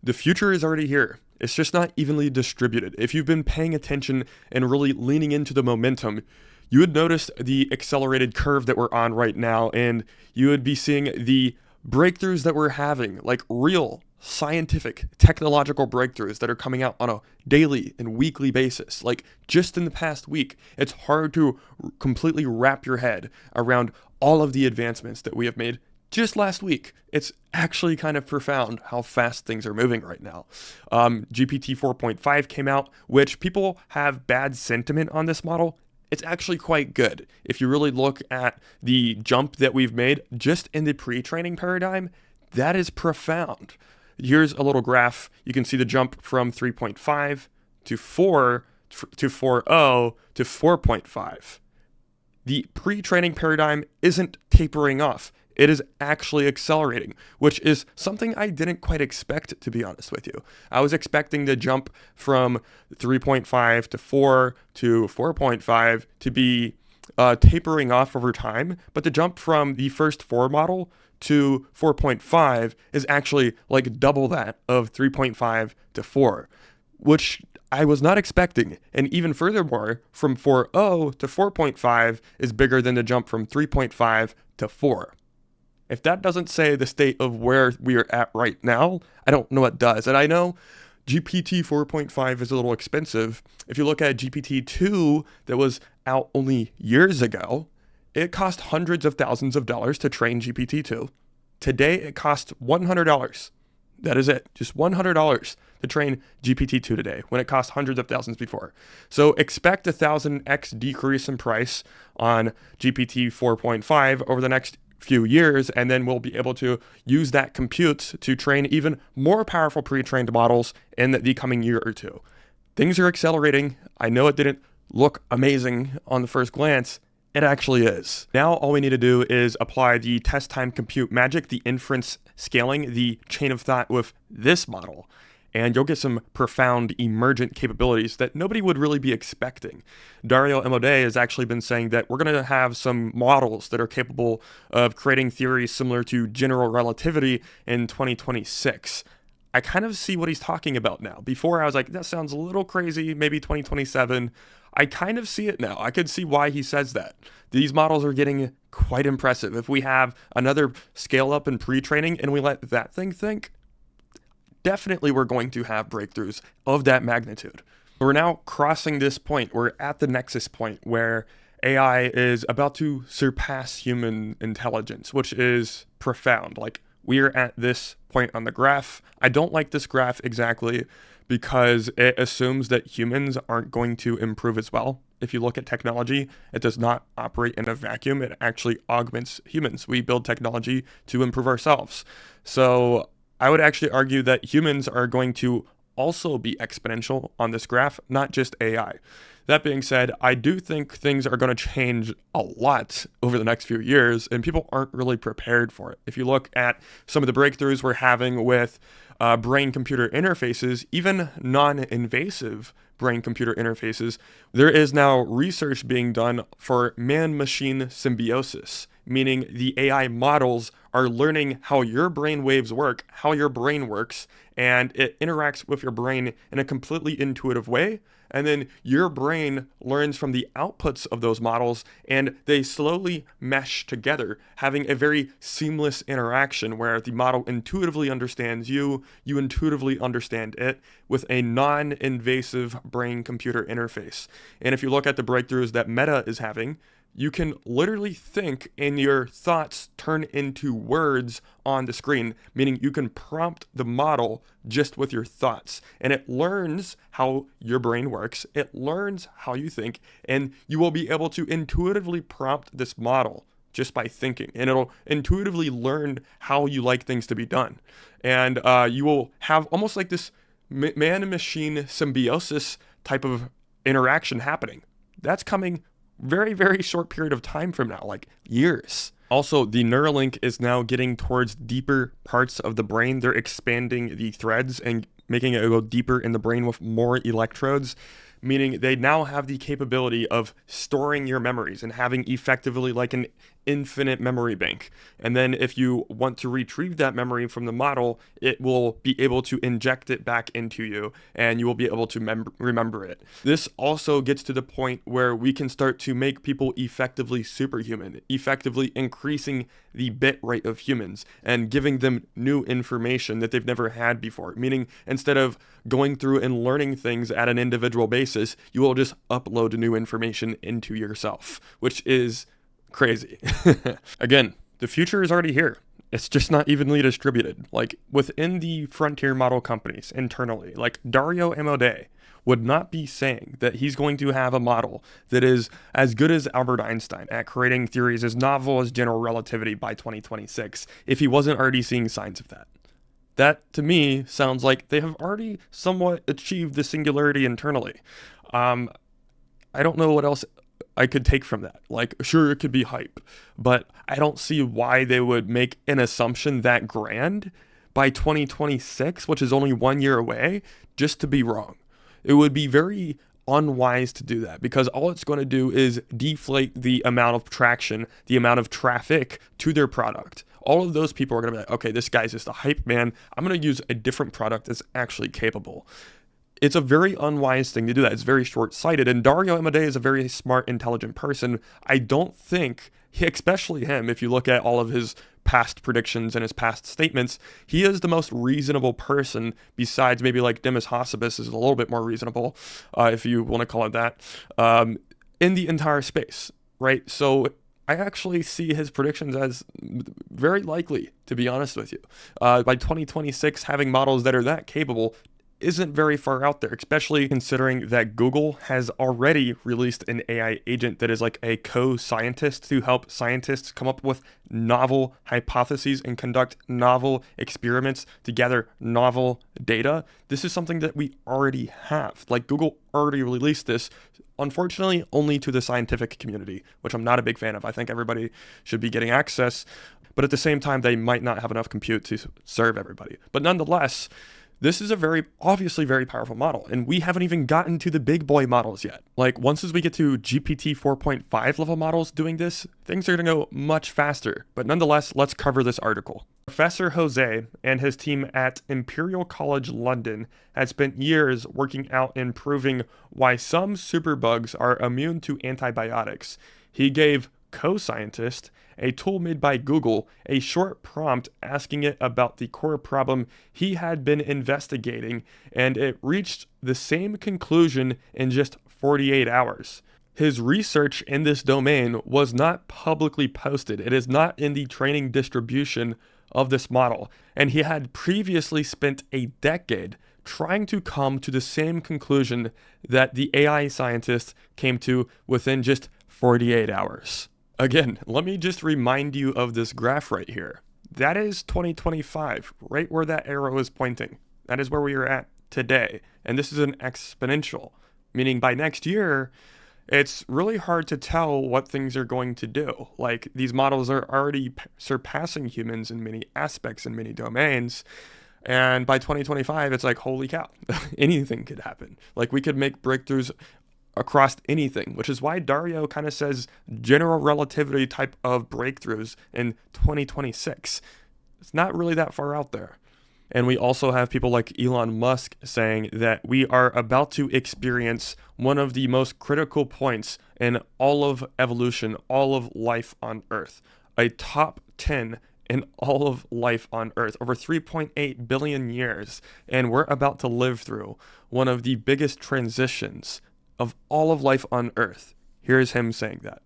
The future is already here. It's just not evenly distributed. If you've been paying attention and really leaning into the momentum, you would notice the accelerated curve that we're on right now, and you would be seeing the breakthroughs that we're having, like real scientific, technological breakthroughs that are coming out on a daily and weekly basis. Like just in the past week, it's hard to completely wrap your head around all of the advancements that we have made just last week. It's actually kind of profound how fast things are moving right now. GPT 4.5 came out, which people have bad sentiment on this model. It's actually quite good. If you really look at the jump that we've made just in the pre-training paradigm, that is profound. Here's a little graph. You can see the jump from 3.5 to 4 to 4.0 to 4.5. The pre-training paradigm isn't tapering off. It is actually accelerating, which is something I didn't quite expect, to be honest with you. I was expecting the jump from 3.5 to 4 to 4.5 to be tapering off over time, but the jump from the first 4 model to 4.5 is actually like double that of 3.5 to 4, which I was not expecting. And even furthermore, from 4.0 to 4.5 is bigger than the jump from 3.5 to 4. If that doesn't say the state of where we are at right now, I don't know what does. And I know GPT 4.5 is a little expensive. If you look at GPT 2 that was out only years ago, it cost hundreds of thousands of dollars to train GPT 2. Today, it costs $100. That is it. Just $100 to train GPT 2 today, when it cost hundreds of thousands before. So expect a 1000x decrease in price on GPT 4.5 over the next few years, and then we'll be able to use that compute to train even more powerful pre-trained models in the coming year or two. Things are accelerating. I know it didn't look amazing on the first glance. It actually is. Now all we need to do is apply the test time compute magic, the inference scaling, the chain of thought with this model, and you'll get some profound emergent capabilities that nobody would really be expecting. Dario Amodei has actually been saying that we're going to have some models that are capable of creating theories similar to general relativity in 2026. I kind of see what he's talking about now. Before I was like, that sounds a little crazy, maybe 2027. I kind of see it now. I could see why he says that. These models are getting quite impressive. If we have another scale up in pre-training and we let that thing think, definitely we're going to have breakthroughs of that magnitude. We're now crossing this point. We're at the nexus point where AI is about to surpass human intelligence, which is profound. Like, we're at this point on the graph. I don't like this graph exactly because it assumes that humans aren't going to improve as well. If you look at technology, it does not operate in a vacuum. It actually augments humans. We build technology to improve ourselves. So I would actually argue that humans are going to also be exponential on this graph, not just AI. That being said, I do think things are going to change a lot over the next few years, and people aren't really prepared for it. If you look at some of the breakthroughs we're having with brain-computer interfaces, even non-invasive brain-computer interfaces, there is now research being done for man-machine symbiosis, meaning the AI models are learning how your brain waves work, how your brain works, and it interacts with your brain in a completely intuitive way. And then your brain learns from the outputs of those models, and they slowly mesh together, having a very seamless interaction where the model intuitively understands you, you intuitively understand it, with a non-invasive brain-computer interface. And if you look at the breakthroughs that Meta is having, you can literally think and your thoughts turn into words on the screen, meaning you can prompt the model just with your thoughts. And it learns how your brain works, it learns how you think, and you will be able to intuitively prompt this model just by thinking. And it'll intuitively learn how you like things to be done. And you will have almost like this man and machine symbiosis type of interaction happening. That's coming very, very short period of time from now, like years. Also, the Neuralink is now getting towards deeper parts of the brain. They're expanding the threads and making it go deeper in the brain with more electrodes. meaning they now have the capability of storing your memories and having effectively like an infinite memory bank. And then if you want to retrieve that memory from the model, it will be able to inject it back into you and you will be able to remember it. This also gets to the point where we can start to make people effectively superhuman, effectively increasing the bit rate of humans and giving them new information that they've never had before. Meaning, instead of going through and learning things at an individual basis, you will just upload new information into yourself, which is crazy. Again, the future is already here. It's just not evenly distributed. Like within the frontier model companies internally, like Dario Amodei would not be saying that he's going to have a model that is as good as Albert Einstein at creating theories as novel as general relativity by 2026 if he wasn't already seeing signs of that. That, to me, sounds like they have already somewhat achieved the singularity internally. I don't know what else I could take from that. Like, sure, it could be hype, but I don't see why they would make an assumption that grand by 2026, which is only 1 year away, just to be wrong. It would be very unwise to do that because all it's going to do is deflate the amount of traction, the amount of traffic to their product. All of those people are going to be like, okay, this guy's just a hype man. I'm going to use a different product that's actually capable. It's a very unwise thing to do that. It's very short-sighted. And Dario Amodei is a very smart, intelligent person. I don't think, especially him, if you look at all of his past predictions and his past statements, he is the most reasonable person besides maybe like Demis Hassabis is a little bit more reasonable, if you want to call it that, in the entire space, right? So I actually see his predictions as very likely, to be honest with you. By 2026, having models that are that capable isn't very far out there, especially considering that Google has already released an AI agent that is like a co-scientist to help scientists come up with novel hypotheses and conduct novel experiments to gather novel data. This is something that we already have. Like Google already released this, unfortunately only to the scientific community, which I'm not a big fan of. I think everybody should be getting access, but at the same time, they might not have enough compute to serve everybody. But nonetheless, this is a obviously very powerful model, and we haven't even gotten to the big boy models yet. Like, once as we get to GPT 4.5 level models doing this, things are going to go much faster. But nonetheless, let's cover this article. Professor Jose and his team at Imperial College London had spent years working out and proving why some superbugs are immune to antibiotics. He gave co-scientist, a tool made by Google, a short prompt asking it about the core problem he had been investigating, and it reached the same conclusion in just 48 hours. His research in this domain was not publicly posted. It is not in the training distribution of this model, and he had previously spent a decade trying to come to the same conclusion that the AI scientist came to within just 48 hours. Again, let me just remind you of this graph right here. That is 2025, right where that arrow is pointing. That is where we are at today. And this is an exponential, meaning by next year, it's really hard to tell what things are going to do. Like, these models are already surpassing humans in many aspects, in many domains. And by 2025, it's like, holy cow, anything could happen. Like, we could make breakthroughs across anything, which is why Dario kind of says general relativity type of breakthroughs in 2026. It's not really that far out there. And we also have people like Elon Musk saying that we are about to experience one of the most critical points in all of evolution, all of life on Earth. A top 10 in all of life on Earth, over 3.8 billion years. And we're about to live through one of the biggest transitions of all of life on Earth. Here's him saying that.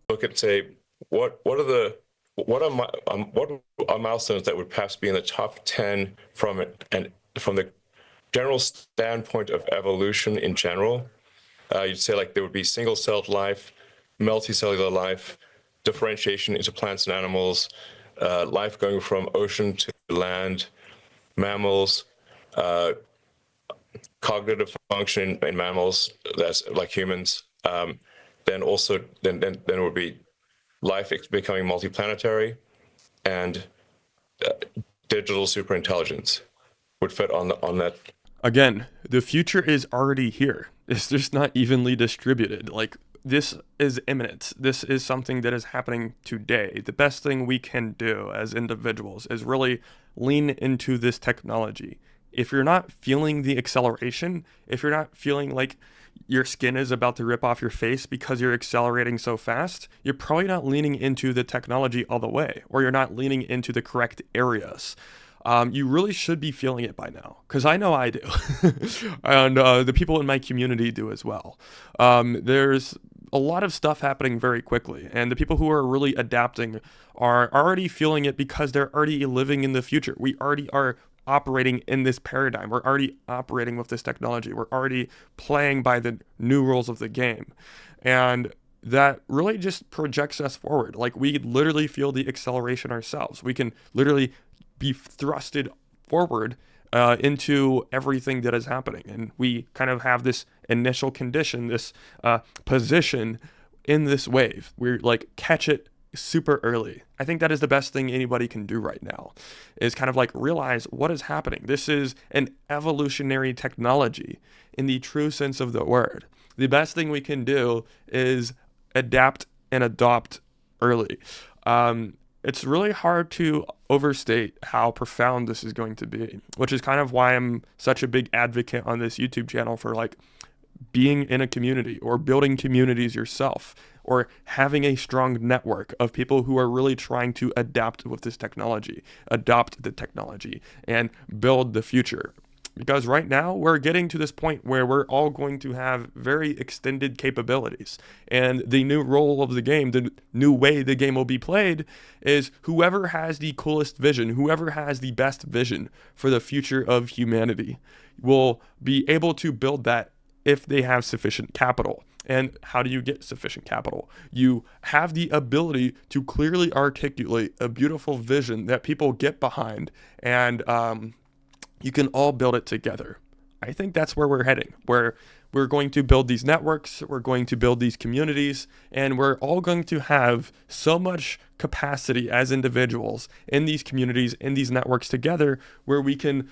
Look at, say, what are milestones that would perhaps be in the top 10 from it, and from the general standpoint of evolution in general. You'd say like there would be single-celled life, multicellular life, differentiation into plants and animals, life going from ocean to land, mammals, cognitive function in mammals, that's like humans. Then it would be life becoming multiplanetary, and digital superintelligence would fit on that. Again, the future is already here. It's just not evenly distributed. Like, this is imminent. This is something that is happening today. The best thing we can do as individuals is really lean into this technology. If you're not feeling the acceleration, if you're not feeling like your skin is about to rip off your face because you're accelerating so fast, you're probably not leaning into the technology all the way, or you're not leaning into the correct areas. You really should be feeling it by now, because I know I do, and the people in my community do as well. There's a lot of stuff happening very quickly, and the people who are really adapting are already feeling it because they're already living in the future. We already are operating in this paradigm. We're already operating with this technology. We're already playing by the new rules of the game. And that really just projects us forward. Like, we literally feel the acceleration ourselves. We can literally be thrusted forward into everything that is happening. And we kind of have this initial condition, this position in this wave. We're like, catch it super early. I think that is the best thing anybody can do right now, is kind of like realize what is happening. This is an evolutionary technology in the true sense of the word. The best thing we can do is adapt and adopt early. It's really hard to overstate how profound this is going to be, which is kind of why I'm such a big advocate on this YouTube channel for like being in a community or building communities yourself, or having a strong network of people who are really trying to adapt with this technology, adopt the technology, and build the future. Because right now we're getting to this point where we're all going to have very extended capabilities. And the new role of the game, the new way the game will be played, is whoever has the coolest vision, whoever has the best vision for the future of humanity will be able to build that if they have sufficient capital. And how do you get sufficient capital? You have the ability to clearly articulate a beautiful vision that people get behind, and you can all build it together. I think that's where we're heading, where we're going to build these networks, we're going to build these communities, and we're all going to have so much capacity as individuals in these communities, in these networks together, where we can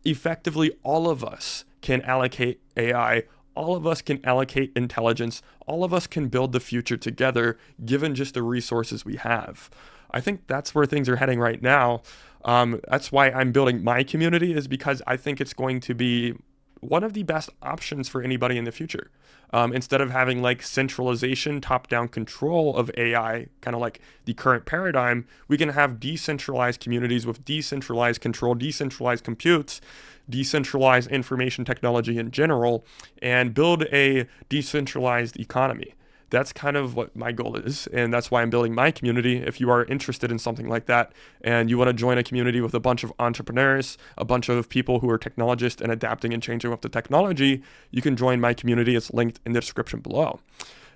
effectively, all of us can allocate AI, all of us can allocate intelligence, all of us can build the future together, given just the resources we have. I think that's where things are heading right now. That's why I'm building my community, is because I think it's going to be one of the best options for anybody in the future. Instead of having like centralization, top-down control of AI, kind of like the current paradigm, we can have decentralized communities with decentralized control, decentralized computes, decentralized information technology in general, and build a decentralized economy. That's kind of what my goal is, and that's why I'm building my community. If you are interested in something like that and you want to join a community with a bunch of entrepreneurs, a bunch of people who are technologists and adapting and changing with the technology, you can join my community. It's linked in the description below.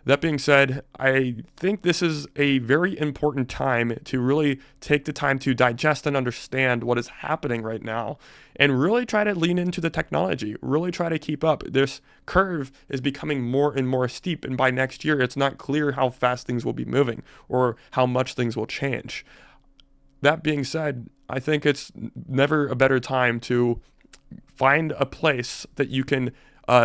That being said, I think this is a very important time to really take the time to digest and understand what is happening right now, and really try to lean into the technology, really try to keep up. This curve is becoming more and more steep, and by next year, it's not clear how fast things will be moving or how much things will change. That being said, I think it's never a better time to find a place that you can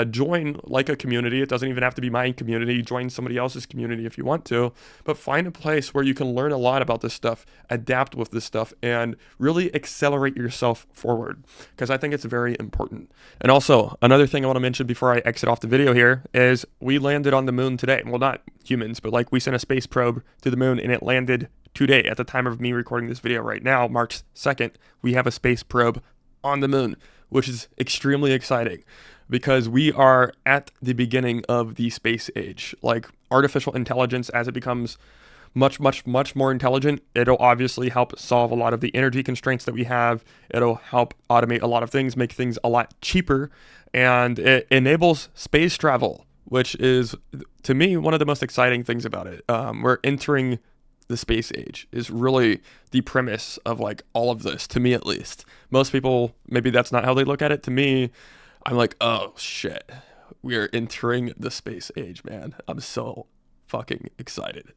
join, like a community. It doesn't even have to be my community. Join somebody else's community if you want to, but find a place where you can learn a lot about this stuff, adapt with this stuff, and really accelerate yourself forward, because I think it's very important. And also, another thing I want to mention before I exit off the video here is we landed on the moon today. Well, not humans, but like we sent a space probe to the moon and it landed today. At the time of me recording this video right now, March 2nd, we have a space probe on the moon, which is extremely exciting, because we are at the beginning of the space age. Like, artificial intelligence, as it becomes much, much, much more intelligent, it'll obviously help solve a lot of the energy constraints that we have. It'll help automate a lot of things, make things a lot cheaper, and it enables space travel, which is, to me, one of the most exciting things about it. We're entering the space age is really the premise of like all of this, to me at least. Most people, maybe that's not how they look at it. To me, I'm like, oh shit, we are entering the space age, man. I'm so fucking excited.